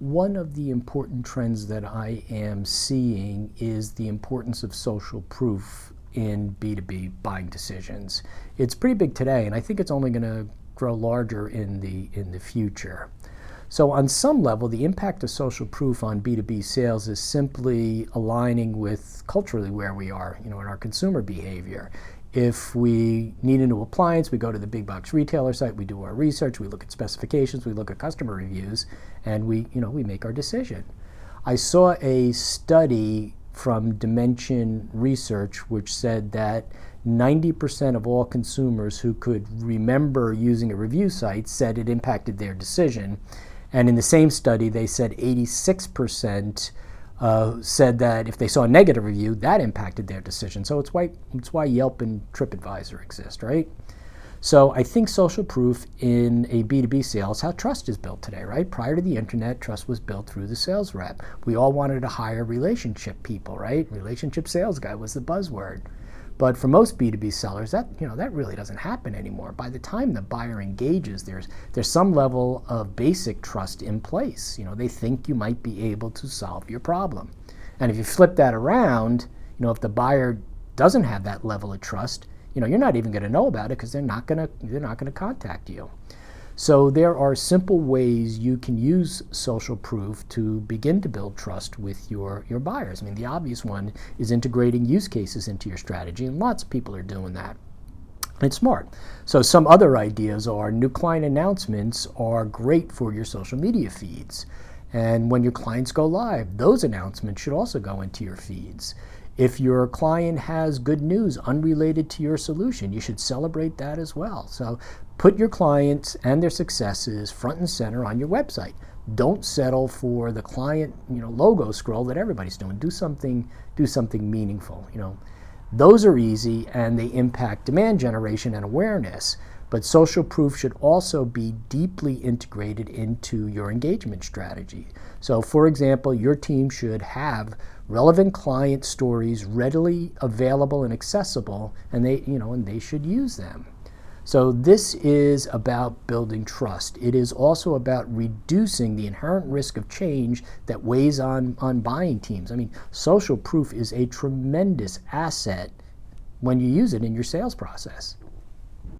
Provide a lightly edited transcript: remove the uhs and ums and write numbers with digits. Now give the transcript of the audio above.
One of the important trends that I am seeing is the importance of social proof in B2B buying decisions. It's pretty big today, and I think it's only going to grow larger in the future. So on some level, the impact of social proof on B2B sales is simply aligning with culturally where we are, in our consumer behavior. If we need a new appliance, we go to the big box retailer site, we do our research, we look at specifications, we look at customer reviews, and we make our decision. I saw a study from Dimension Research which said that 90% of all consumers who could remember using a review site said it impacted their decision. And in the same study, they said 86% said that if they saw a negative review, that impacted their decision. So it's why Yelp and TripAdvisor exist, right? So I think social proof in a B2B sale is how trust is built today, right? Prior to the internet, trust was built through the sales rep. We all wanted to hire relationship people, right? Relationship sales guy was the buzzword. But for most B2B sellers, that really doesn't happen anymore. By the time the buyer engages, there's some level of basic trust in place. They think you might be able to solve your problem. And if you flip that around, if the buyer doesn't have that level of trust, you're not even going to know about it because they're not going to contact you. So there are simple ways you can use social proof to begin to build trust with your buyers. I mean, the obvious one is integrating use cases into your strategy, and lots of people are doing that. It's smart. So some other ideas are new client announcements are great for your social media feeds. And when your clients go live, those announcements should also go into your feeds. If your client has good news unrelated to your solution, you should celebrate that as well. So put your clients and their successes front and center on your website. Don't settle for the client, logo scroll that everybody's doing. Do something meaningful. Those are easy and they impact demand generation and awareness. But social proof should also be deeply integrated into your engagement strategy. So for example, your team should have relevant client stories readily available and accessible, and they should use them. So this is about building trust. It is also about reducing the inherent risk of change that weighs on buying teams. I mean, social proof is a tremendous asset when you use it in your sales process.